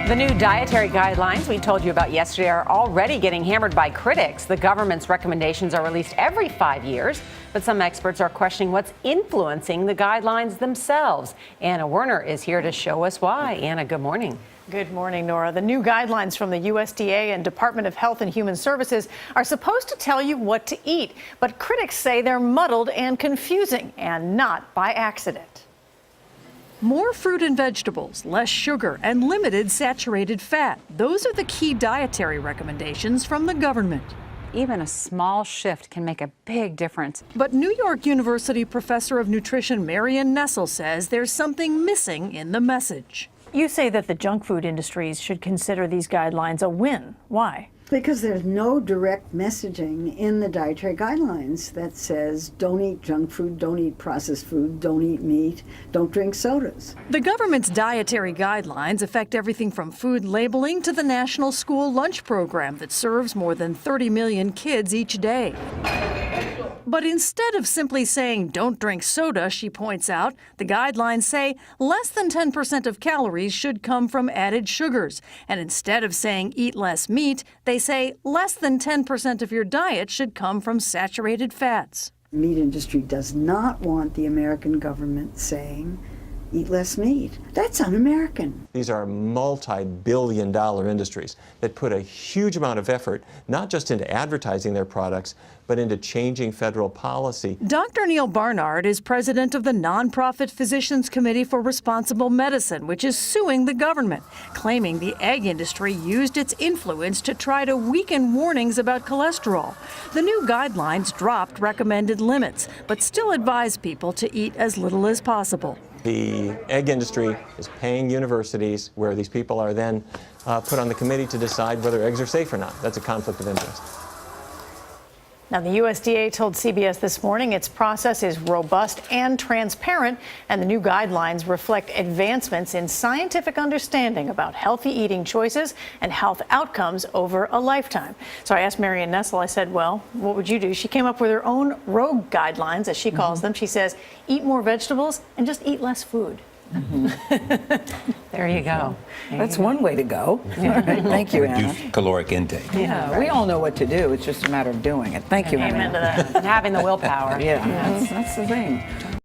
The new dietary guidelines we told you about yesterday are already getting hammered by critics. The government's recommendations are released every 5 years, but some experts are questioning what's influencing the guidelines themselves. Anna Werner is here to show us why. Anna, good morning. Good morning, Nora. The new guidelines from the USDA and Department of Health and Human Services are supposed to tell you what to eat, but critics say they're muddled and confusing, and not by accident. More fruit and vegetables, less sugar, and limited saturated fat. Those are the key dietary recommendations from the government. Even a small shift can make a big difference. But New York University professor of nutrition Marion Nessel says there's something missing in the message. You say that the junk food industries should consider these guidelines a win. Why? Because there's no direct messaging in the dietary guidelines that says don't eat junk food, don't eat processed food, don't eat meat, don't drink sodas. The government's dietary guidelines affect everything from food labeling to the National School Lunch Program that serves more than 30 million kids each day. But instead of simply saying don't drink soda, she points out, the guidelines say less than 10% of calories should come from added sugars. And instead of saying eat less meat, they say less than 10% of your diet should come from saturated fats. The meat industry does not want the American government saying eat less meat. That's un-American. These are multi-billion-dollar industries that put a huge amount of effort, not just into advertising their products, but into changing federal policy. Dr. Neil Barnard is president of the nonprofit Physicians Committee for Responsible Medicine, which is suing the government, claiming the egg industry used its influence to try to weaken warnings about cholesterol. The new guidelines dropped recommended limits, but still advise people to eat as little as possible. The egg industry is paying universities, where these people are then put on the committee to decide whether eggs are safe or not. That's a conflict of interest. Now, the USDA told CBS this morning its process is robust and transparent, and the new guidelines reflect advancements in scientific understanding about healthy eating choices and health outcomes over a lifetime. So I asked Marion Nessel, I said, well, what would you do? She came up with her own rogue guidelines, as she calls them. She says, eat more vegetables and just eat less food. There you go. That's one way to go. Yeah. Right. Thank you, Anna. Reduce caloric intake. Yeah, right. We all know what to do. It's just a matter of doing it. Thank you, Amen Anna. to that. And having the willpower. Yeah, that's the thing.